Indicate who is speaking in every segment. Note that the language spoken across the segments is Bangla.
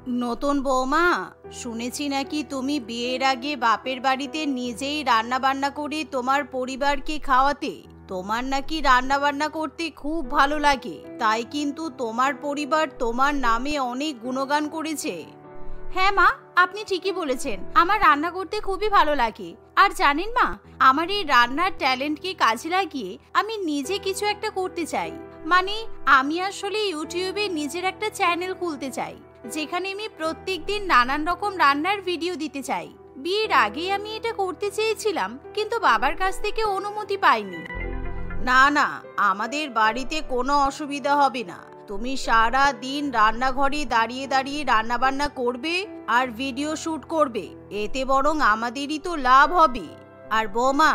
Speaker 1: নতুন বৌমা, শুনেছি নাকি তুমি বিয়ের আগে বাপের বাড়িতে নিজেই রান্না বান্না করে তোমার পরিবারকে খাওয়াতে। তোমার নাকি রান্না বান্না করতে খুব ভালো লাগে, তাই কিন্তু তোমার পরিবার তোমার নামে অনেক গুণগান করেছে। হ্যাঁ মা, আপনি ঠিকই বলেছেন, আমার রান্না করতে খুবই ভালো লাগে। আর জানেন মা, আমার এই রান্নার ট্যালেন্টকে কাজে লাগিয়ে আমি নিজে কিছু একটা করতে চাই। মানে আমি আসলে ইউটিউবে নিজের একটা চ্যানেল খুলতে চাই, যেখানে আমি প্রত্যেকদিন নানান রকম রান্নার ভিডিও দিতে চাই। বিয়ের আগেই আমি এটা করতে চেয়েছিলাম, কিন্তু বাবার কাছ থেকে অনুমতি পাইনি। না না, আমাদের বাড়িতে কোনো অসুবিধা হবে না। তুমি সারা দিন রান্নাঘরে দাঁড়িয়ে দাঁড়িয়ে রান্না বান্না করবে আর ভিডিও শুট করবে, এতে বরং আমাদেরই তো লাভ হবে। আর বৌমা,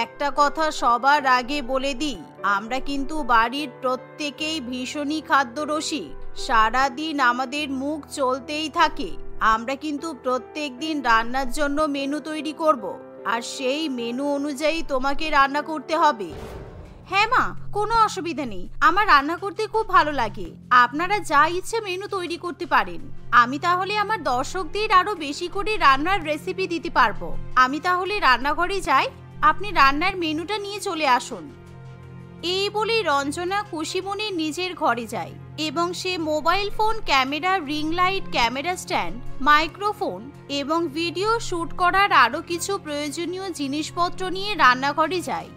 Speaker 1: একটা কথা সবার আগে বলে দিই, আমরা কিন্তু বাড়ির প্রত্যেকেই ভীষণই খাদ্যরসিক। সারা দিন আমাদের মুখ চলতেই থাকে। আমরা কিন্তু প্রত্যেক দিন রান্নার জন্য মেনু তৈরি করব, আর সেই মেনু অনুযায়ী তোমাকে রান্না করতে হবে। হ্যাঁ মা, কোনো অসুবিধা নেই, আমার রান্না করতে খুব ভালো লাগে। আপনারা যা ইচ্ছে মেনু তৈরি করতে পারেন। আমি তাহলে আমার দর্শকদের আরো বেশি করে রান্নার রেসিপি দিতে পারবো। আমি তাহলে রান্নাঘরে যাই, আপনি রান্নার মেনুটা নিয়ে চলে আসুন। এই বলে রঞ্জনা খুশি মনে নিজের ঘরে যায় এবং সে mobile phone, camera, ring light, camera stand, microphone এবং ভিডিও শুট করার আরো কিছু প্রয়োজনীয় জিনিসপত্র নিয়ে রান্নাঘরে যায়।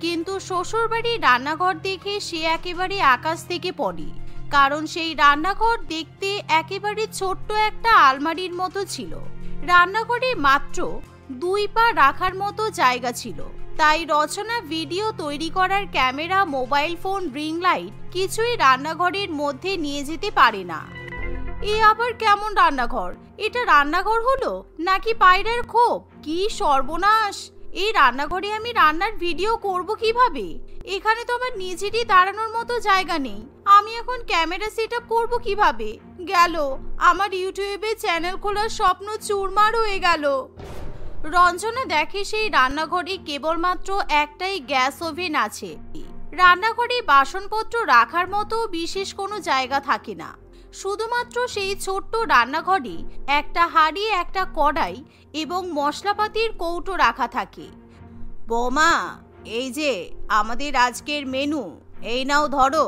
Speaker 1: কিন্তু শ্বশুরবাড়ির রান্নাঘর দেখে সে একেবারে আকাশ থেকে পড়ে, কারণ সেই রান্নাঘর দেখতে একেবারে ছোট্ট একটা আলমারির মতো ছিল। রান্নাঘরে মাত্র 2 পা রাখার মতো জায়গা ছিল, তাই রচনা ভিডিও তৈরি করার camera, mobile phone, ring light কিছুই রান্নাঘরের মধ্যে নিয়ে যেতে পারে না। এ আবার কেমন রান্নাঘর? এটা রান্নাঘর হলো নাকি পায়রার খোপ? কি সর্বনাশ! এই রান্নাঘরে আমি রান্নার ভিডিও করব কিভাবে? এখানে তো আমার নিজেরই দাঁড়ানোর মতো জায়গা নেই। আমি এখন ক্যামেরা সেট আপ করবো কিভাবে? গেল আমার ইউটিউবে চ্যানেল খোলার স্বপ্ন চুরমার হয়ে গেল। রঞ্জনা দেখে সেই রান্নাঘরে কেবলমাত্র একটাই গ্যাস ওভেন আছে। রান্নাঘরে বাসনপত্র রাখার মতো বিশেষ কোনো জায়গা থাকে না। শুধুমাত্র সেই ছোট্ট রান্নাঘরে একটা হাঁড়ি, একটা কড়াই এবং মশলাপাতির কৌটো রাখা থাকে। বৌমা, এই যে আমাদের আজকের মেনু, এই নাও ধরো।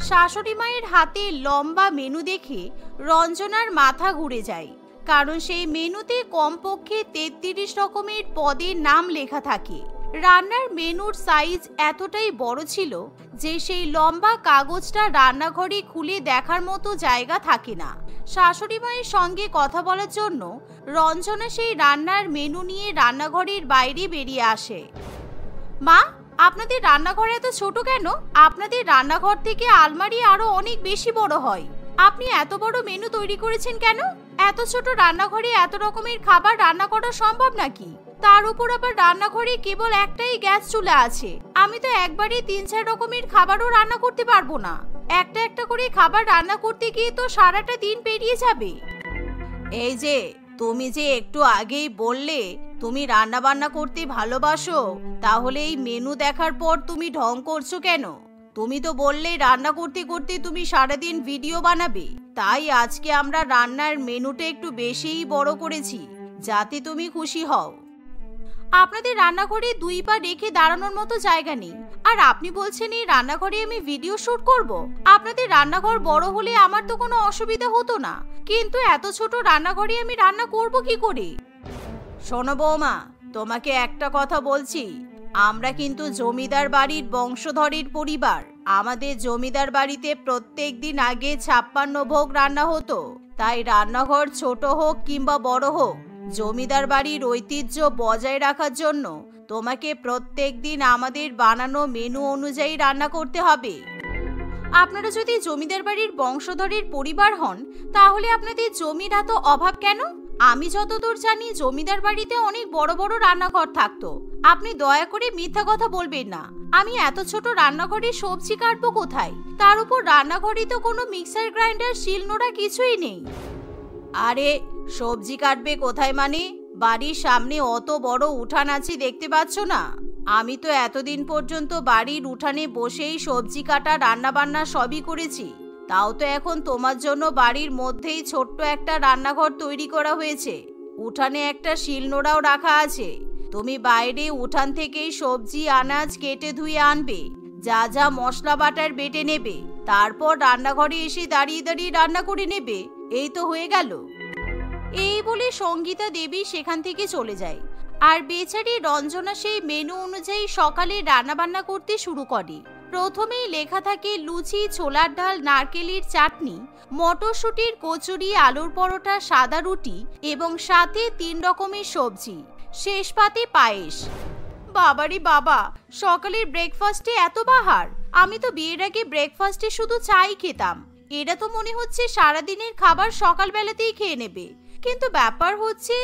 Speaker 1: শাশুড়ি মায়ের হাতে লম্বা মেনু দেখে রঞ্জনার মাথা ঘুরে যায়, কারণ সেই মেনুতে কমপক্ষে 33 রকমের পদের নাম লেখা থাকে। রান্নার মেনুর সাইজ এতটাই বড় ছিল যে সেই লম্বা কাগজটা রান্নাঘরে খুলে দেখার মতো জায়গা থাকে না। শাশুড়ি মায়ের সঙ্গে কথা বলার জন্য রঞ্জনা সেই রান্নার মেনু নিয়ে রান্নাঘরের বাইরে বেরিয়ে আসে। মা, আপনাদের রান্নাঘর এত ছোট কেন? আপনাদের রান্নাঘর থেকে আলমারি আরো অনেক বেশি বড় হয়। আপনি এত বড় মেনু তৈরি করেছেন কেন? এত ছোট রান্নাঘরে এত রকমের খাবার রান্না করা সম্ভব নাকি? তার উপর আবার রান্নাঘরে কেবল একটাই গ্যাস চুলা আছে। আমি তো একবারে 3-4 রকমের খাবারও রান্না করতে পারবো না। একটা একটা করে খাবার রান্না করতে গিয়ে তো সারাটা দিন পেরিয়ে যাবে। এই যে তুমি যে একটু আগেই বললে তুমি রান্না বান্না করতে ভালোবাসো, তাহলে এই মেনু দেখার পর তুমি ঢং করছো কেন? তুমি তো বললে রান্না করতে করতে তুমি সারাদিন ভিডিও বানাবে, তাই আজকে আমরা রান্নার মেনুটা একটু বেশিই বড় করেছি, যাতে তুমি খুশি হও। আপনাদের রান্নাঘরে 2 পা রেখে দাঁড়ানোর মতো জায়গা নেই, আর আপনি বলছেন এই রান্নাঘরে আমি ভিডিও শুট করব? আপনাদের রান্নাঘর বড় হলে আমার তো কোনো অসুবিধা হতো না, কিন্তু এত ছোট রান্নাঘরে আমি রান্না করব কি করে? শোনো বৌমা, তোমাকে একটা কথা বলছি, আমরা কিন্তু জমিদার বাড়ির বংশধরের পরিবার। আমাদের জমিদার বাড়িতে প্রত্যেক দিন আগে 56 ভোগ রান্না হতো, তাই রান্নাঘর ছোট হোক কিংবা বড় হোক, জমিদার বাড়ির ঐতিহ্য বজায় রাখার জন্য তোমাকে প্রত্যেক দিন আমাদের বানানো মেনু অনুযায়ী রান্না করতে হবে। আপনারা যদি জমিদার বাড়ির বংশধরের পরিবার হন, তাহলে আপনাদের জমির এত অভাব কেন? আমি যতদূর জানি জমিদার বাড়িতে অনেক বড় বড় রান্নাঘর থাকতো। আপনি দয়া করে মিথ্যা কথা বলবেন না। আমি এত ছোট রান্নাঘরে সবজি কাটবো কোথায়? তার উপর রান্নাঘরে তো কোনো মিক্সার গ্রাইন্ডার, শিলনোড়া কিছুই নেই। আরে সবজি কাটবে কোথায় মানে? বাড়ির সামনে অত বড় উঠান আছে, দেখতে পাচ্ছ না? আমি তো এতদিন পর্যন্ত বাড়ির উঠানে বসেই সবজি কাটা, রান্না বান্না সবই করেছি। তাও তো এখন তোমার জন্য বাড়ির মধ্যেই ছোট্ট একটা রান্নাঘর তৈরি করা হয়েছে। উঠানে একটা শিলনোড়াও রাখা আছে। তুমি বাইরে উঠান থেকেই সবজি আনাজ কেটে ধুয়ে আনবে, যা যা মশলা বাটার বেটে নেবে, তারপর রান্নাঘরে এসে দাঁড়িয়ে দাঁড়িয়ে রান্না করে নেবে। এই তো হয়ে গেল। এই বলে সঙ্গীতা দেবী সেখান থেকে চলে যায়। আর বেচারি রঞ্জনা সেই মেনু অনুযায়ী সকালে রান্নাবান্না করতে শুরু করে। প্রথমেই লেখা থাকে লুচি, ছোলার ডাল, নারকেলের চাটনি, মটরশুঁটির কচুরি, আলুর পরোটা, সাদা রুটি এবং সাথে 3 রকমের সবজি, শেষ পাতে পায়েস। বাবারে বাবা, সকালের ব্রেকফাস্টে এত বাহার! আমি তো বিয়ের আগে ব্রেকফাস্টে শুধু চাই খেতাম। এটা তো মনে হচ্ছে সারাদিনের খাবার সকালবেলাতেই খেয়ে নেবে। কিন্তু ব্যাপার হচ্ছে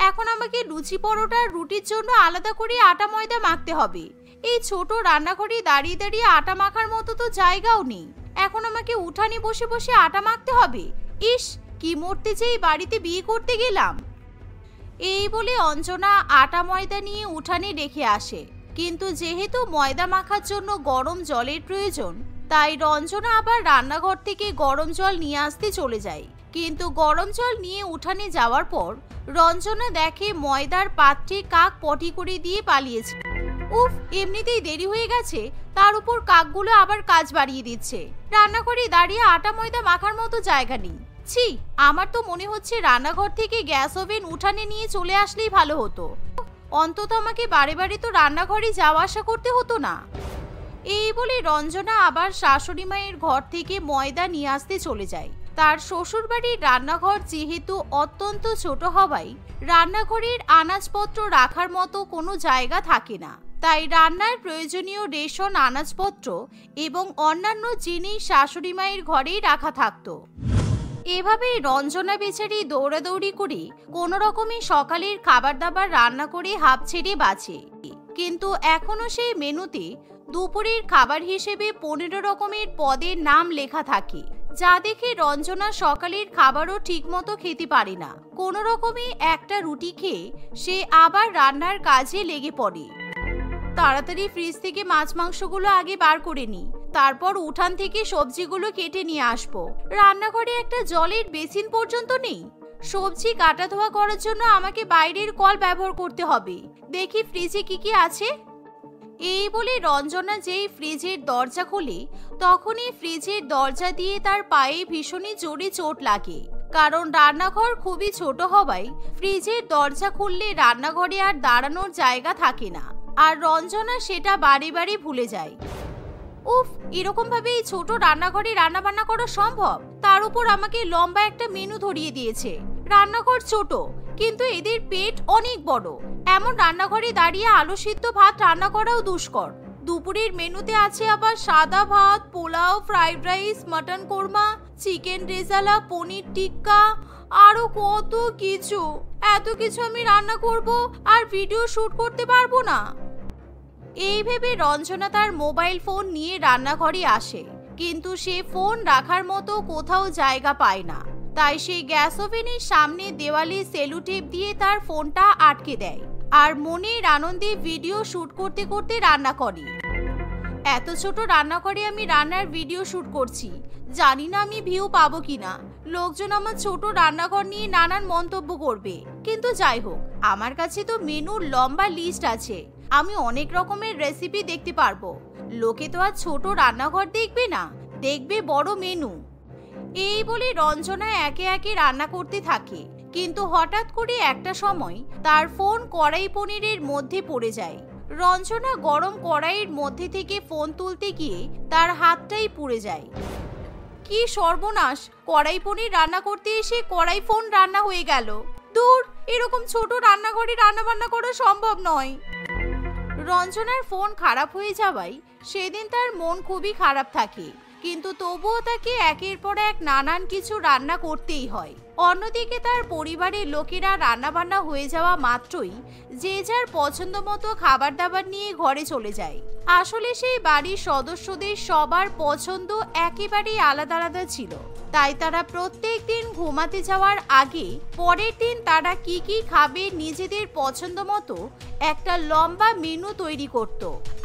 Speaker 1: এখন আমাকে লুচি পরোটা আর রুটির জন্য আলাদা করে আটা ময়দা মাখতে হবে। এই ছোট রান্নাঘরে দাঁড়িয়ে দাঁড়িয়ে আটা মাখার মতো তো জায়গাও নেই। এখন আমাকে উঠানে বসে বসে আটা মাখতে হবে। ইস, কি মরতে চেয়ে বাড়িতে বিয়ে করতে গেলাম। এই বলে অঞ্জনা আটা ময়দা নিয়ে উঠানে রেখে আসে। কিন্তু যেহেতু ময়দা মাখার জন্য গরম জলের প্রয়োজন, তাই রঞ্জনা আবার রান্নাঘর থেকে গরম জল নিয়ে আসতে চলে যায়। কিন্তু গরম জল নিয়ে উঠানে যাওয়ার পর রঞ্জনা দেখে ময়দার পাত্রে কাক পটি করে দিয়ে পালিয়েছে। উফ, এমনিতেই দেরি হয়ে গেছে, তার উপর কাকগুলো আবার কাজ বাড়িয়ে দিচ্ছে। রান্নাঘরে দাঁড়িয়ে আটা ময়দা মাখার মতো জায়গা নেই। ছি, আমার তো মনে হচ্ছে রান্নাঘর থেকে গ্যাস ওভেন উঠানে নিয়ে চলে আসলেই ভালো হতো। অন্তত আমাকে বারে বারে তো রান্নাঘরে যাওয়া আসা করতে হতো না। এই বলে রঞ্জনা আবার শাশুড়ি মায়ের ঘর থেকে ময়দা নিয়ে আসতে চলে যায়। তার শ্বশুর বাড়ির রান্নাঘর যেহেতু অত্যন্ত ছোট হওয়ায় রান্নাঘরের আনাজপত্র রাখার মতো কোনো জায়গা থাকে না, তাই রান্নার প্রয়োজনীয় রেশন, আনাজপত্র এবং অন্যান্য জিনিস শাশুড়ি মায়ের ঘরেই রাখা থাকতো। এভাবেই রঞ্জনা বেচারি দৌড়াদৌড়ি করে কোনো রকমে সকালের খাবার দাবার রান্না করে হাঁপ ছেড়ে বাঁচে। কিন্তু এখনো সেই মেনুতে দুপুরের খাবার হিসেবে 15 রকমের পদের নাম লেখা থাকে, যা দেখে রঞ্জনা সকালের খাবারও ঠিকমতো খেতে পারে না। কোনো রকমে একটা রুটি খেয়ে সে আবার রান্নার কাজে লেগে পড়ে। তাড়াতাড়ি ফ্রিজ থেকে মাছ মাংসগুলো আগে বার করে নি, তারপর উঠান থেকে সবজিগুলো কেটে নিয়ে আসবো। রান্নাঘরে একটা জলের বেসিন পর্যন্ত নেই। সবজি কাটা ধোয়া করার জন্য আমাকে বাইরের কল ব্যবহার করতে হবে। দেখি ফ্রিজে কি কি আছে। এই বলে রঞ্জনা যেই ফ্রিজের দরজা খোলে, তখনই ফ্রিজের দরজা দিয়ে তার পায়ে ভীষণই জোরে চোট লাগে। কারণ রান্নাঘর খুবই ছোট হওয়ায় ফ্রিজের দরজা খুললে রান্নাঘরে আর দাঁড়ানোর জায়গা থাকে না, আর রঞ্জনা সেটা বারে বারে ভুলে যায়। উফ, এরকম ভাবে এই ছোট রান্নাঘরে রান্না বান্না করা সম্ভব? তার উপর আমাকে লম্বা একটা মেনু ধরিয়ে দিয়েছে। রান্নাঘর ছোট, কিন্তু এদের পেট অনেক বড়। এমন রান্নাঘরে দাঁড়িয়ে আলু সিদ্ধ ভাত রান্না করাও দুষ্কর। দুপুরের মেনুতে আছে আবার সাদা ভাত, pulao, fried rice, mutton korma, chicken rezala, paneer tikka, আরো কত কিছু। এত কিছু আমি রান্না করব আর ভিডিও শুট করতে পারবো না। এই ভেবে রঞ্জনা তার মোবাইল ফোন নিয়ে রান্নাঘরে আসে, কিন্তু সে ফোন রাখার মতো কোথাও জায়গা পায় না। তাই সে গ্যাস ওভেনের সামনে দেওয়ালে সেলুটেপ দিয়ে তার ফোনটা আটকে দেয় আর মনের আনন্দে ভিডিও শুট করতে করতে রান্না করে। এত ছোট রান্নাঘরে আমি রান্নার ভিডিও শুট করছি, জানি না আমি ভিউ পাবো কিনা। লোকজন আমার ছোট রান্নাঘর নিয়ে নানান মন্তব্য করবে। কিন্তু যাই হোক, আমার কাছে তো মেনুর লম্বা লিস্ট আছে। আমি অনেক রকমের রেসিপি দেখতে পারবো। লোকে তো আর ছোট রান্নাঘর দেখবে না, দেখবে বড় মেনু। এই বলে রঞ্জনা একে একে রান্না করতে থাকে। কিন্তু হঠাৎ করে একটা সময় তার ফোন কড়াই পনিরের মধ্যে পড়ে যায়। রঞ্জনা গরম কড়াইয়ের মধ্যে থেকে ফোন তুলতে গিয়ে তার হাতটাই পুড়ে যায়। কি সর্বনাশ! কড়াই পনির রান্না করতে এসে কড়াই ফোন রান্না হয়ে গেল। দূর, এরকম ছোট রান্নাঘরে রান্না বান্না করা সম্ভব নয়। রঞ্জনার ফোন খারাপ হয়ে যাওয়ায় সেদিন তার মন খুবই খারাপ থাকে, কিন্তু তবুও তাকে একের পর এক নানান কিছু রান্না করতেই হয়। অন্যদিকে তার পরিবারের লোকেরা রান্নাবান্না হয়ে যাওয়া মাত্রই যে যার পছন্দ মতো খাবার দাবার নিয়ে ঘরে চলে যায়। আসলে সেই বাড়ির সদস্যদের সবার পছন্দ একেবারেই আলাদা আলাদা ছিল, তাই তারা প্রত্যেক দিন ঘুমাতে যাওয়ার আগে পরের দিন তারা কি কি খাবে নিজেদের পছন্দ মতো একটা লম্বা মেনু তৈরি করত।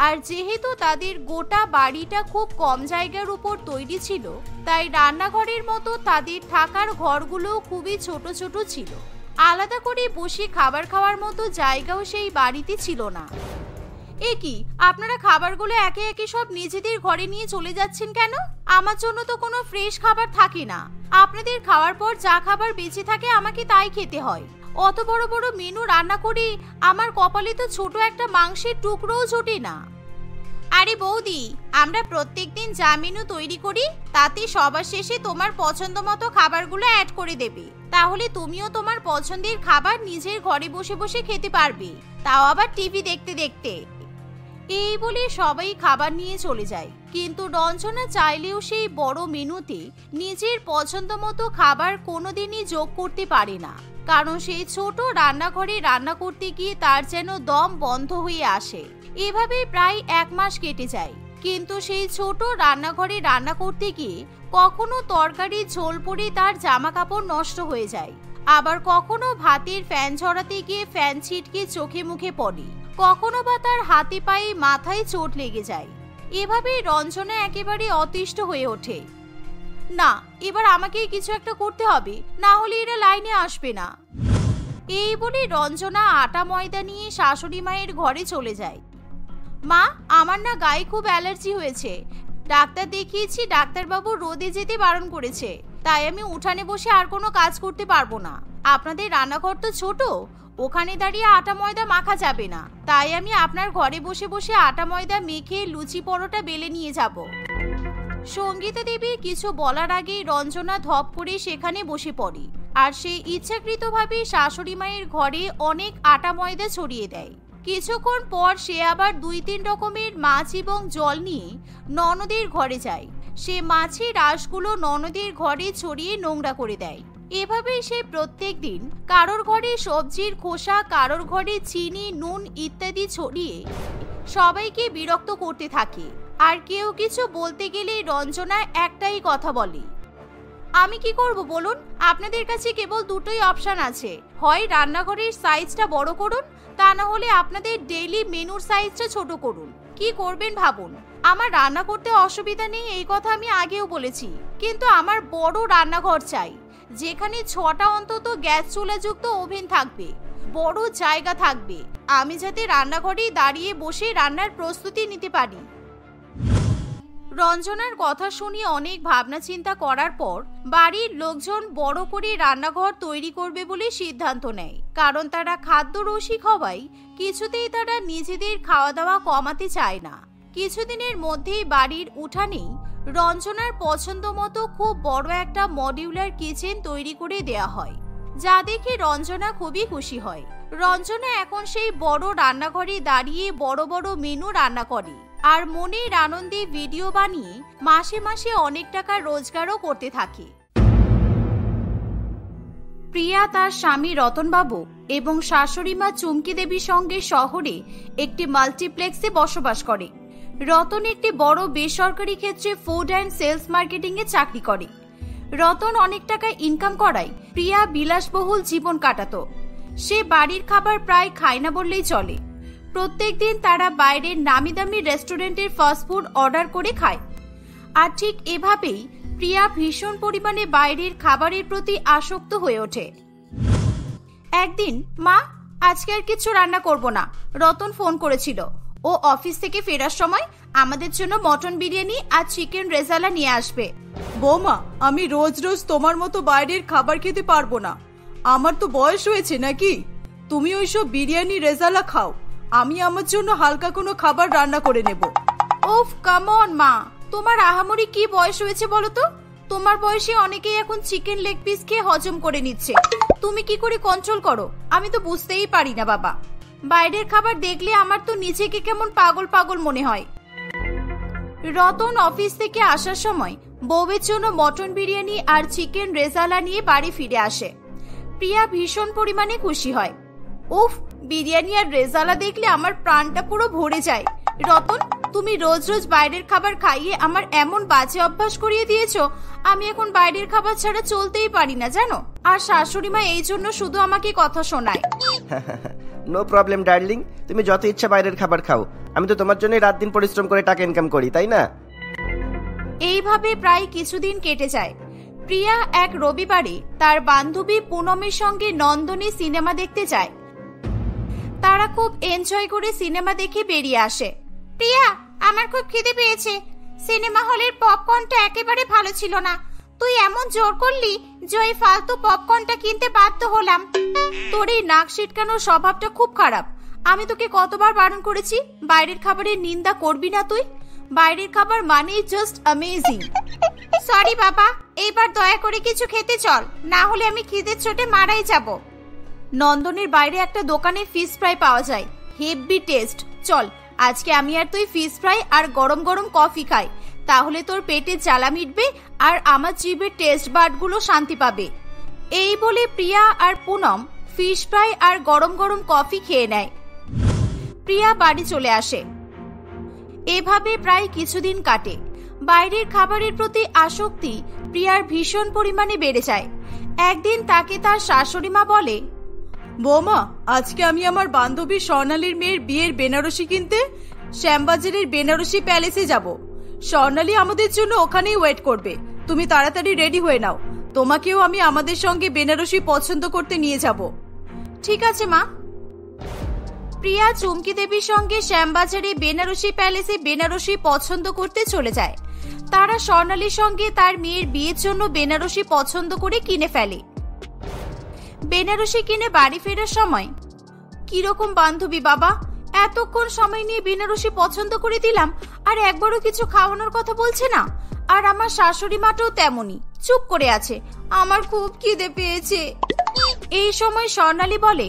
Speaker 1: আর যেহেতু তাদের গোটা বাড়িটা খুব কম জায়গার উপর তৈরি ছিল, তাই রান্নাঘরের মতো তাদের থাকার ঘরগুলো খুবই ছোট ছোট ছিল। আলাদা করে বসে খাবার খাওয়ার মতো জায়গাও সেই বাড়িতে ছিল না। এ কি, আপনারা খাবারগুলো একে একে সব নিজেদের ঘরে নিয়ে চলে যাচ্ছেন কেন? আমার জন্য তো কোনো ফ্রেশ খাবার থাকে না। আপনাদের খাওয়ার পর যা খাবার বেঁচে থাকে আমাকে তাই খেতে হয়। অত বড় বড় মেনু রান্না করে আমার কপালে তো ছোট একটা মাংসের টুকরোও জোটে না। আরে বৌদি, আমরা প্রত্যেকদিন যা মেনু তৈরি করি তাতে সবার শেষে তোমার পছন্দ মতো খাবারগুলো অ্যাড করে দেবে, তাহলে তুমিও তোমার পছন্দের খাবার নিজের ঘরে বসে বসে খেতে পারবে, তাও আবার টিভি দেখতে দেখতে। এই বলে সবাই খাবার নিয়ে চলে যায়, কিন্তু রঞ্জনা চাইলেও সেই বড় মেনুতে নিজের পছন্দ মতো খাবার কোনোদিনই যোগ করতে পারে না, কারণ সেই ছোট রান্নাঘরে রান্না করতে গিয়ে তার যেন দম বন্ধ হয়ে আসে। এভাবে প্রায় 1 মাস কেটে যায়, কিন্তু সেই ছোট রান্নাঘরে রান্না করতে গিয়ে কখনো তরকারি ঝোল পড়ে তার জামা কাপড় নষ্ট হয়ে যায়, আবার কখনো ভাতের ফ্যান ঝরাতে গিয়ে ফ্যান ছিটকে চোখে মুখে পড়ে, কখনো বা তার হাতে পায়ে মাথায় চোট লেগে যায়। এভাবে রঞ্জনা একেবারে অতিষ্ঠ হয়ে ওঠে। না, এবার আমাকে কিছু একটা করতে হবে, না হলে এরা লাইনে আসবে না। এই বলে রঞ্জনা আটা ময়দা নিয়ে শাশুড়ি মায়ের ঘরে চলে যায়। মা, আমার না গায়ে খুব অ্যালার্জি হয়েছে, ডাক্তার দেখিয়েছি, ডাক্তারবাবু রোদে যেতে বারণ করেছে, তাই আমি উঠানে বসে আর কোনো কাজ করতে পারবো না। আপনাদের রান্নাঘর তো ছোট, ওখানে দাঁড়িয়ে আটা ময়দা মাখা যাবে না, তাই আমি আপনার ঘরে বসে বসে আটা ময়দা মেখে লুচি পরোটা বেলে নিয়ে যাব। সঙ্গীতা দেবীর কিছু বলার আগেই রঞ্জনা ধপ করে সেখানে বসে পড়ে, আর সে ইচ্ছাকৃতভাবে শাশুড়ি মায়ের ঘরে অনেক আটা ময়দা ছড়িয়ে দেয়। কিছুক্ষণ পর সে আবার 2-3 রকমের মাছ এবং জল নিয়ে ননদের ঘরে যায়। সে মাছের আঁশগুলো ননদের ঘরে ছড়িয়ে নোংরা করে দেয়। এভাবেই সে প্রত্যেক দিন কারোর ঘরে সবজির খোসা, কারোর ঘরে চিনি, নুন ইত্যাদি ছড়িয়ে সবাইকে বিরক্ত করতে থাকে। আর কেউ কিছু বলতে গেলে রঞ্জনা একটাই কথা বলে, আমি কি করব বলুন? আপনাদের কাছে কেবল দুটোই অপশন আছে, হয় রান্নাঘরের সাইজটা বড় করুন, তা না হলে আপনাদের ডেইলি মেনুর সাইজটা ছোট করুন। কি করবেন ভাবুন। আমার রান্না করতে অসুবিধা নেই, এই কথা আমি আগেও বলেছি, কিন্তু আমার বড় রান্নাঘর চাই, যেখানে 6টা অন্তত গ্যাস চুলাযুক্ত ওভেন থাকবে, বড় জায়গা থাকবে, আমি যাতে রান্নাঘরে দাঁড়িয়ে বসে রান্নার প্রস্তুতি নিতে পারি। রঞ্জনার কথা শুনে অনেক ভাবনা চিন্তা করার পর বাড়ির লোকজন বড় করে রান্নাঘর তৈরি করবে বলে সিদ্ধান্ত নেয়, কারণ তারা খাদ্য রসিক হওয়ায় কিছুতেই তারা নিজেদের খাওয়া দাওয়া কমাতে চায় না। কিছুদিনের মধ্যেই বাড়ির উঠানেই রঞ্জনার পছন্দ মতো খুব বড় একটা মডিউলার কিচেন তৈরি করে দেয়া হয়, যা দেখে রঞ্জনা খুবই খুশি হয়। রঞ্জনা এখন সেই বড় রান্নাঘরে দাঁড়িয়ে বড় বড় মেনু রান্না করে, আর মনের আনন্দে ভিডিও বানিয়ে মাসে মাসে অনেক টাকা রোজগারও করতে থাকে। প্রিয়া তার স্বামী রতনবাবু এবং শাশুড়ি মা চুমকি দেবীর সঙ্গে শহরে একটি মাল্টিপ্লেক্সে বসবাস করে। রতন একটি বড় বেসরকারি ক্ষেত্রে ফুড অ্যান্ড সেলস মার্কেটিং এ চাকরি করে। রতন অনেক টাকা ইনকাম করায় প্রিয়া বিলাসবহুল জীবন কাটাতো। সে বাড়ির খাবার প্রায় খায় না বললেই চলে। প্রত্যেকদিন তারা বাইরের নামি দামি রেস্টুরেন্টের ফাস্টফুড অর্ডার করে খায়। আর ঠিক এভাবেই প্রিয়া ভীষণ পরিমাণে বাইরের খাবারের প্রতি আসক্ত হয়ে ওঠে। একদিন, মা, আজকে আর কিছু রান্না করব না, রতন ফোন করেছিল, ও অফিস থেকে ফেরার সময় আমাদের জন্য মটন বিরিয়ানি আর চিকেন রেজালা নিয়ে আসবে।
Speaker 2: বৌমা, আমি রোজ রোজ তোমার মতো বাইরের খাবার খেতে পারবো না, আমার তো বয়স হয়েছে নাকি? তুমি ওইসব বিরিয়ানি রেজালা খাও, আমি আমার জন্য হালকা কোনো খাবার রান্না করে নেব।
Speaker 1: ওফ, কাম অন মা, তোমার আহামরি কি বয়স হয়েছে বলো তো? তোমার বয়সে অনেকেই এখন চিকেন লেগ পিস খেয়ে হজম করে নিচ্ছে, তুমি কি করে কন্ট্রোল করো আমি তো বুঝতেই পারি না বাবা। বাইরের খাবার দেখলে আমার তো নিজেকে কেমন পাগল পাগল মনে হয়। রতন অফিস থেকে আসার সময় বউয়ের জন্য মটন বিরিয়ানি আর চিকেন রেজালা নিয়ে বাড়ি ফিরে আসে। প্রিয়া ভীষণ পরিমাণে খুশি হয়। উফ, বিরিয়ানি আর রেজালা দেখলে আমার প্রাণটা পুরো ভরে যায়। রতন, তুমি রোজ রোজ বাইরের খাবার খাইয়ে আমার এমন বাজে অভ্যাস করিয়ে দিয়েছো, আমি এখন বাইরের খাবার ছাড়া চলতেই পারি না জানো। আর শাশুড়ি মা এই জন্য শুধু আমাকে কথা শোনায়।
Speaker 3: নো প্রবলেম ডার্লিং, তুমি যত ইচ্ছা বাইরের খাবার খাও, আমি তো তোমার জন্যই রাত দিন পরিশ্রম করে টাকা ইনকাম করি, তাই না?
Speaker 1: এইভাবে প্রায় কিছুদিন কেটে যায়। প্রিয়া এক রবিবারে তার বান্ধবী পুনমের সঙ্গে নন্দনে সিনেমা দেখতে যায়। তারা খুব এনজয় করে সিনেমা দেখে বেরিয়ে আসে। প্রিয়া, আমার খুব খিদে পেয়েছে। সিনেমা হলের পপকর্নটা একেবারে ভালো ছিল না। তুই এমন জোর করলি যে ওই ফালতু পপকর্নটা কিনতে বাধ্য হলাম। তোর এই নাক সিটকানোর স্বভাবটা খুব খারাপ। আমি তোকে কতবার বারণ করেছি বাইরের খাবারের নিন্দা করবি না তুই। বাইরের খাবার মানেই জাস্ট অ্যামেজিং। সরি বাবা, এইবার দয়া করে কিছু খেতে চল, না হলে আমি খিদের চোটে মারাই যাব। নন্দনের বাইরে একটা দোকানে ফিশ ফ্রাই পাওয়া যায়, হেভি টেস্ট। চল, আজকে আমি আর তুই ফিশ ফ্রাই আর গরম গরম কফি খাই, তাহলে তোর পেটে জ্বালা মিটবে আর আমার জিভের টেস্ট বাডগুলো শান্তি পাবে। এই বলে প্রিয়া আর পুনম ফিশ ফ্রাই আর গরম গরম কফি খেয়ে নেয়। প্রিয়া বাড়ি চলে আসে। এভাবে প্রায় কিছুদিন কাটে। বাইরের খাবারের প্রতি আসক্তি প্রিয়ার ভীষণ পরিমাণে বেড়ে যায়। একদিন তাকে তার শাশুড়ি মা বলে,
Speaker 2: বৌমা, আজকে আমি আমার বান্ধবী স্বর্ণালীর মেয়ের বিয়ের বেনারসি কিনতে শ্যামবাজারের বেনারসি প্যালেসে যাব। স্বর্ণালী আমাদের জন্য ওখানেই ওয়েট করবে। তুমি তাড়াতাড়ি রেডি হয়ে নাও, তোমাকেও আমি আমাদের সঙ্গে বেনারসি পছন্দ করতে নিয়ে যাব।
Speaker 1: ঠিক আছে মা। প্রিয়া চুমকি দেবীর সঙ্গে শ্যামবাজারে বেনারসি প্যালেসে বেনারসি পছন্দ করতে চলে যায়। তারা স্বর্ণালীর সঙ্গে তার মেয়ের বিয়ের জন্য বেনারসি পছন্দ করে কিনে ফেলে। বেনারসি কিনে বাড়ি ফেরার সময়, কিরকম বান্ধবী বাবা, এতক্ষণ সময় নিয়ে বেনারসি পছন্দ করে দিলাম আর একবারও কিছু খাওয়ানোর কথা বলছে না। আর আমার শাশুড়ি মাটাও তেমনই চুপ করে আছে। আমার খুব খিদে পেয়েছে। এই সময় স্বর্ণালী বলে,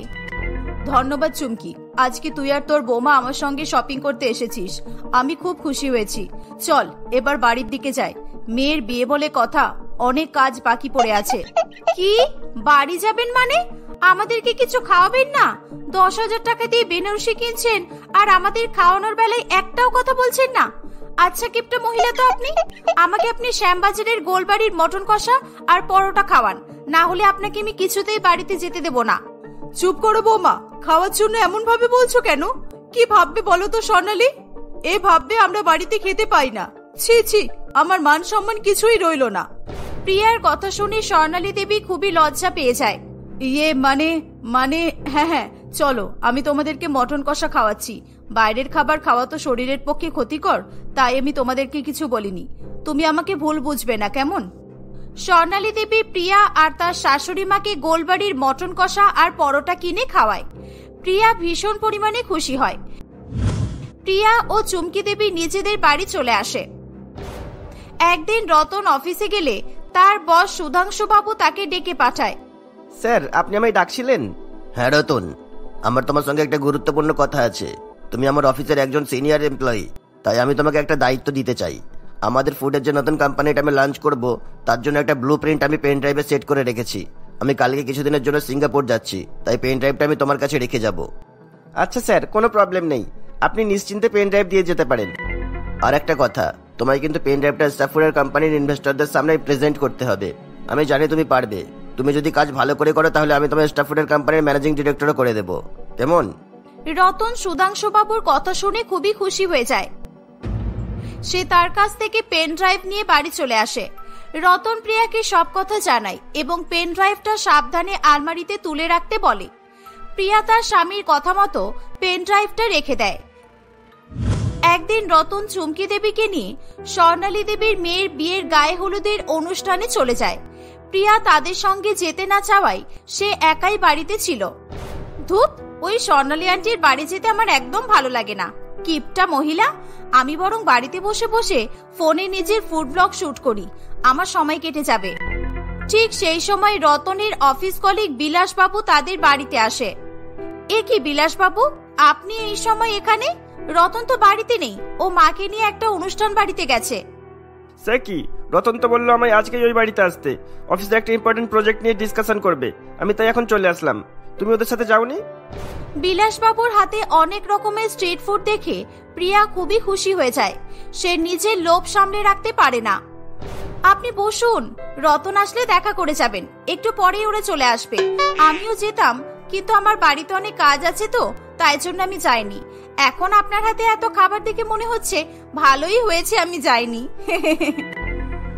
Speaker 2: ধন্যবাদ চুমকি, আজকে তুই আর তোর বৌমা আমার সঙ্গে শপিং করতে এসেছিস, আমি খুব খুশি হয়েছি। চল এবার বাড়ির দিকে যাই, মেয়ের বিয়ে বলে কথা, অনেক কাজ বাকি পড়ে আছে।
Speaker 1: কি, বাড়ি যাবেন মানে? আমাদেরকে কিছু খাওয়াবেন না? 10,000 টাকা দিয়ে বেনারসি কিনছেন আর আমাদের খাওয়ানোর বেলায় একটাও কথা বলছেন না। আচ্ছা কিপটা মহিলা তো আপনি, আমাকে আপনি শ্যামবাজারের গোলবাড়ির মটন কষা আর পরোটা খাওয়ান, না হলে আপনাকে আমি কিছুতেই বাড়িতে যেতে দেব না।
Speaker 2: চুপ করো বৌমা, খাওয়ার জন্য এমন ভাবে বলছো কেন? কি ভাববে বলো তো স্বর্ণালী? এ ভাববে আমরা বাড়িতে খেতে পাই না। ছি ছি, আমার মান সম্মান কিছুই রইল না।
Speaker 1: প্রিয়ার কথা শুনে স্বর্ণালী দেবী খুবই লজ্জা পেয়ে যায়।
Speaker 2: ইয়ে মানে হ্যাঁ হ্যাঁ, চলো, আমি তোমাদেরকে মটন কষা খাওয়াচ্ছি। বাইরের খাবার খাওয়া তো শরীরের পক্ষে ক্ষতিকর, তাই আমি তোমাদেরকে কিছু বলিনি। তুমি আমাকে ভুল বুঝবে না, কেমন?
Speaker 1: স্বর্ণালী দেবী প্রিয়া আর তার শাশুড়ি মাকে গোলবাড়ির মটন কষা আর পরোটা কিনে খাওয়ায়। প্রিয়া ভীষণ পরিমাণে খুশি হয়। প্রিয়া ও চুমকি দেবী নিজেদের বাড়ি চলে আসে। একদিন রতন অফিসে গেলে তার বস সুধাংশু বাবু তাকে ডেকে পাঠায়।
Speaker 3: স্যার, আপনি আমায় ডাকছিলেন? হ্যাঁ রতন, আমার তোমার সঙ্গে একটা গুরুত্বপূর্ণ কথা আছে। তুমি আমার অফিসের একজন সিনিয়র এমপ্লয়ি, তাই আমি তোমাকে একটা দায়িত্ব দিতে চাই। আমাদের ফুডের যে নতুন কোম্পানিটা আমি লঞ্চ করব, তার জন্য একটা ব্লু প্রিন্ট আমি পেন ড্রাইভে সেট করে রেখেছি। আমি কালকে কিছুদিনের জন্য সিঙ্গাপুর যাচ্ছি, তাই পেন ড্রাইভটা আমি তোমার কাছে রেখে যাব। আচ্ছা স্যার, কোনো প্রবলেম নেই, আপনি নিশ্চিন্তে পেন ড্রাইভ দিয়ে যেতে পারেন। আর একটা কথা, তোমায় কিন্তু পেন ড্রাইভটা স্টাফুডের কোম্পানির ইনভেস্টরদের সামনে প্রেজেন্ট করতে হবে। আমি জানি তুমি পারবে। তুমি যদি কাজ ভালো করে করো তাহলে আমি তোমার স্টাফুডের কোম্পানির ম্যানেজিং ডিরেক্টরও করে দেবো, কেমন?
Speaker 1: রতন সুধাংশু বাবুর কথা শুনে খুবই খুশি হয়ে যায়। সে তার কাছ থেকে পেন ড্রাইভ নিয়ে বাড়ি চলে আসে। রতন প্রিয়াকে সব কথা জানায় এবং পেন ড্রাইভটা সাবধানে আলমারিতে তুলে রাখতে বলে। প্রিয়া তার স্বামীর কথা মতো পেন ড্রাইভটা রেখে দেয়। একদিন রতন চুমকি দেবীকে নিয়ে স্বর্ণালী দেবীর মেয়ের বিয়ের গায়ে হলুদের অনুষ্ঠানে চলে যায়। প্রিয়া তাদের সঙ্গে যেতে না চাওয়ায় সে একাই বাড়িতে ছিল। ধুত, ওই স্বর্ণালী আন্টির বাড়ি যেতে আমার একদম ভালো লাগে না। কিপটা মহিলা, আমি বরং বাড়িতে বসে বসে ফোনে নিজের ফুড ব্লগ শুট করি, আমার সময় কেটে যাবে। ঠিক সেই সময় রতনের অফিস কলিগ বিলাসবাবু তাদের বাড়িতে আসে। এ কি বিলাসবাবু, আপনি এই সময় এখানে? রতন তো বাড়িতে নেই, ও মাকে নিয়ে একটা অনুষ্ঠান বাড়িতে গেছে।
Speaker 3: সে কি,
Speaker 4: রতন তো বললো আমায় আজকেই ওই বাড়িতে আসতে, অফিসে একটা ইম্পর্টেন্ট প্রজেক্ট নিয়ে ডিসকাশন করবে। আমি তাই এখন চলে আসলাম। তুমি ওদের সাথে যাওনি?
Speaker 1: বিলাসবাবুর হাতে অনেক রকমের স্ট্রিট ফুড দেখে প্রিয়া খুবই খুশি হয়ে যায়। সে নিজের লোভ সামলে রাখতে পারে না। আপনি বসুন, রতন আসলে দেখা করে যাবেন, একটু পরেই ওরা চলে আসবে। আমিও যেতাম, কিন্তু আমার বাড়িতে অনেক কাজ আছে তো, তাই জন্য আমি যাইনি। এখন আপনার হাতে এত খাবার দেখে মনে হচ্ছে ভালোই হয়েছে আমি যাইনি।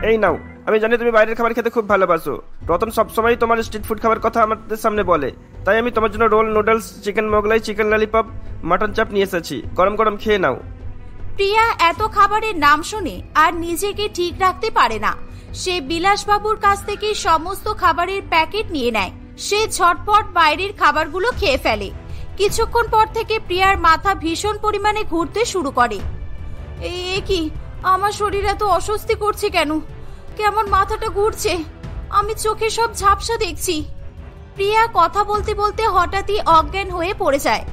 Speaker 4: এই নাও, আমি জানি তুমি বাইরের খাবার খেতে খুব ভালোবাসো। রতন সবসময় তোমার স্ট্রিট ফুড খাবার কথা আমাদের সামনে বলে, তাই আমি তোমার জন্য roll, noodles, chicken Mughlai, chicken lollipop, mutton chaap নিয়ে এসেছি। গরম গরম খেয়ে নাও।
Speaker 1: প্রিয়া এত খাবারের নাম শুনে আর নিজেকে ঠিক রাখতে পারে না। সে বিলাসবাবুর কাছ থেকে সমস্ত খাবারের প্যাকেট নিয়ে নেয়। সে ঝটপট বাইরের খাবারগুলো খেয়ে ফেলে। কিছুক্ষণ পর থেকে প্রিয়ার মাথা ভীষণ পরিমাণে ঘুরতে শুরু করে। এ কি, আমার শরীর এত অস্বস্তি করছে কেন? কেমন মাথাটা ঘুরছে, আমি চোখে সব ঝাপসা দেখছি। প্রিয়া কথা বলতে বলতে হঠাৎই অজ্ঞান হয়ে পড়ে যায়।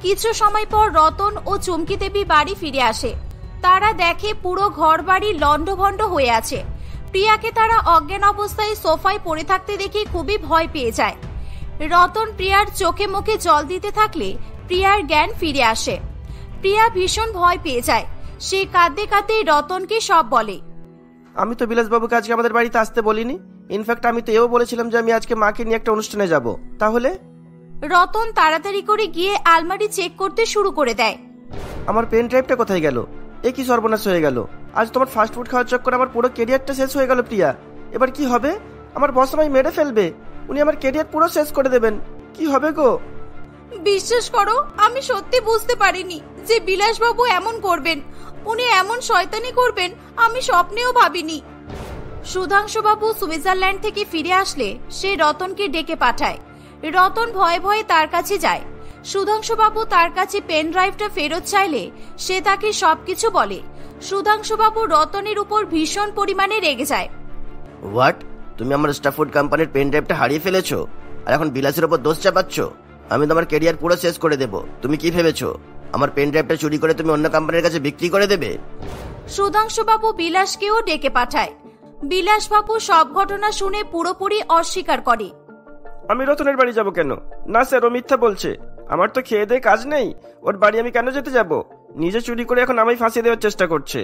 Speaker 1: কিছু সময় পর রতন ও চুমকি দেবী বাড়ি ফিরে আসে। তারা দেখে পুরো ঘর বাড়ি লন্ডভন্ড হয়ে আছে। প্রিয়াকে তারা অজ্ঞান অবস্থায় সোফায় পড়ে থাকতে দেখে খুবই ভয় পেয়ে যায়। রতন প্রিয়ার চোখে মুখে জল দিতে থাকলে প্রিয়ার জ্ঞান ফিরে আসে। প্রিয়া ভীষণ ভয় পেয়ে যায়। সে কাঁদতে কাঁদতে রতনকে সব বলে।
Speaker 4: আমি তো বিলাসবাবুকে আজকে আমাদের বাড়িতে আসতে বলিনি। ইনফ্যাক্ট আমি তো এও বলেছিলাম যে আমি আজকে মাকে নিয়ে একটা অনুষ্ঠানে যাব। তাহলে?
Speaker 1: রতন তাড়াতাড়ি করে গিয়ে আলমারি চেক করতে শুরু করে দেয়।
Speaker 4: আমার পেন ড্রাইভটা কোথায় গেল? এ কি সর্বনাশ হয়ে গেল! আজ তোমার ফাস্ট ফুড খাওয়ার চক্করে আমার পুরো ক্যারিয়ারটা শেষ হয়ে গেল প্রিয়া। এবার কি হবে? আমার বস আমায় মেরে ফেলবে। উনি আমার ক্যারিয়ার পুরো শেষ করে দেবেন। কি হবে গো?
Speaker 1: বিশ্বাস করো, আমি সত্যি বুঝতে পারিনি যে বিলাসবাবু এমন করবেন। উনি এমন শয়তানি করবেন আমি স্বপ্নেও ভাবিনি। সুধাংশুবাবু সুইজারল্যান্ড থেকে ফিরে আসলে সে রতনকে ডেকে পাঠায়। রতন ভয়ে ভয়ে তার কাছে যায়। সুধাংশুবাবু তার কাছে পেন ড্রাইভটা ফেরত চাইলে সে তাকে সবকিছু বলে। সুধাংশুবাবু রতনের উপর ভীষণ পরিমাণে রেগে যায়।
Speaker 3: হোয়াট? তুমি আমার স্টাফুড কোম্পানির পেন ড্রাইভটা হারিয়ে ফেলেছো আর এখন বিলাসের উপর দোষ চাপাচ্ছ? আমি তোমার ক্যারিয়ার পুরো শেষ করে দেব। তুমি কি ভেবেছো আমার পেন ড্রাইভটা চুরি করে তুমি অন্য কোম্পানির কাছে বিক্রি করে দেবে?
Speaker 1: সুধাংশুবাবু বিলাসকেও ডেকে পাঠায়। বিলাসবাবু সব ঘটনা শুনে পুরোপুরি অস্বীকার করে।
Speaker 4: আমি রতনের বাড়ি যাব কেন? না স্যার, ও মিথ্যা বলছে। আমার তো খেয়ে দেয়ে কাজ নেই। ওর বাড়ি আমি কেন যেতে যাব? নিজে চুরি করে এখন আমায় ফাঁসিয়ে দেওয়ার চেষ্টা করছে।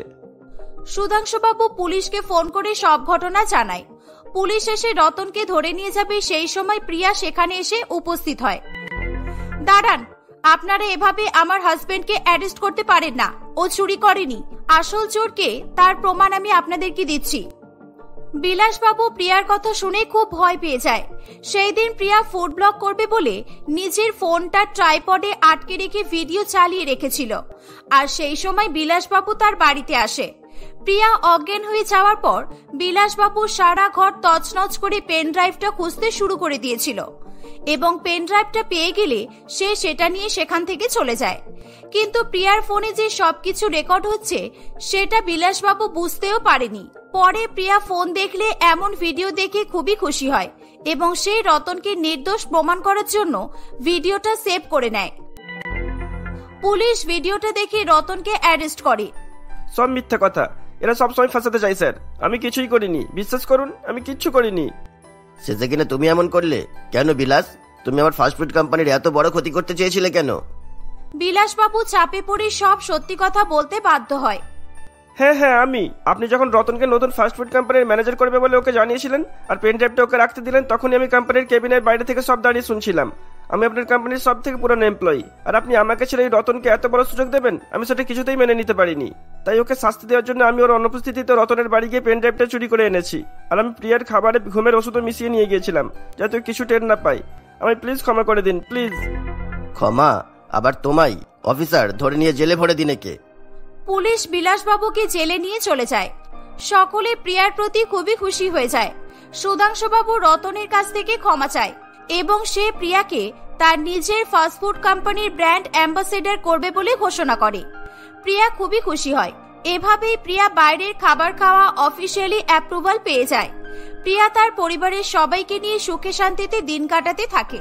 Speaker 1: সুধাংশুবাবু পুলিশকে ফোন করে সব ঘটনা জানায়। পুলিশ এসে রতনকে ধরে নিয়ে যাবে, সেই সময় প্রিয়া সেখানে এসে উপস্থিত হয়। দাঁড়ান, আপনারা এভাবে আমার হাজবেন্ডকে অ্যারেস্ট করতে পারেন না। ও চুরি করেনি। আসল চোরকে তার প্রমাণ আমি আপনাদেরকে দিচ্ছি। বিলাসবাবু প্রিয়ার কথা শুনে খুব ভয় পেয়ে যায়। সেই দিন প্রিয়া ফুড ব্লগ করবে বলে নিজের ফোনটা ট্রাইপডে আটকে রেখে ভিডিও চালিয়ে রেখেছিল। আর সেই সময় বিলাসবাবু তার বাড়িতে আসে। প্রিয়া অজ্ঞান হয়ে যাওয়ার পর বিলাসবাবু সারা ঘর তছনছ করে পেন ড্রাইভটা খুঁজতে শুরু করে দিয়েছিল এবং পেন ড্রাইভটা পেয়ে গেলে সে সেটা নিয়ে সেখান থেকে চলে যায়। কিন্তু প্রিয়ার ফোনে যে সবকিছু রেকর্ড হচ্ছে সেটা বিলাসবাবু বুঝতেও পারেনি। পরে প্রিয়া ফোন দেখলে এমন ভিডিও দেখে খুবই খুশি হয় এবং সে রতনকে নির্দোষ প্রমাণ করার জন্য ভিডিওটা সেভ করে নেয়। পুলিশ ভিডিওটা দেখে রতনকে অ্যারেস্ট করে।
Speaker 4: সব মিথ্যা কথা। এরা সবসময় ফাঁসাতে চাই স্যার। আমি কিছুই করিনি, বিশ্বাস করুন, আমি কিচ্ছু করিনি।
Speaker 3: শেষে কিনা তুমি এমন করলে কেন বিলাস? তুমি আমার ফাস্টফুড কোম্পানির এত বড় ক্ষতি করতে চেয়েছিলে কেন?
Speaker 1: বিলাসবাবু চাপে পড়ে সব সত্যি কথা বলতে বাধ্য হয়।
Speaker 4: হ্যাঁ, আপনি যখন রতনকে নতুন ফাস্টফুড কোম্পানির ম্যানেজার করবে বলে ওকে জানিয়েছিলেন আর পেন ড্রাইভটা ওকে রাখতে দিলেন, তখনই আমি কোম্পানির কেবিনের বাইরে থেকে সব দাঁড়িয়ে শুনছিলাম। আমি আপনার কোম্পানির সব থেকে পুরনো এমপ্লয়ি, আর আপনি আমাকে ছেড়ে এই রতনকে এত বড় সুযোগ দেবেন, আমি সেটা কিছুতেই মেনে নিতে পারিনি। তাই ওকে শাস্তি দেওয়ার জন্য আমি ওর অনুপস্থিতিতে রতনের বাড়ি গিয়ে পেন ড্রাইভটা চুরি করে এনেছি। আর আমি প্রিয়ার খাবারে ঘুমের ওষুধও মিশিয়ে নিয়ে গিয়েছিলাম যাতে কিছু টের না পাই। আমায় প্লিজ ক্ষমা করে দিন, প্লিজ।
Speaker 3: ক্ষমা? আবার তোমায়? অফিসার, ধরে নিয়ে জেলে ভরে দিন একে।
Speaker 1: পুলিশ বিলাসবাবুকে জেলে নিয়ে চলে যায়। সকলে প্রিয়ার প্রতি খুবই খুশি হয়ে যায়। সুধাংশুবাবু রতনের কাছ থেকে ক্ষমা চায় এবং সে প্রিয়াকে তার নিজের ফাস্টফুড কোম্পানির ব্র্যান্ড অ্যাম্বাসেডর করবে বলে ঘোষণা করে। প্রিয়া খুবই খুশি হয়। এভাবেই প্রিয়া বাইরের খাবার খাওয়া অফিসিয়ালি অ্যাপ্রুভাল পেয়ে যায়। প্রিয়া তার পরিবারের সবাইকে নিয়ে সুখে শান্তিতে দিন কাটাতে থাকে।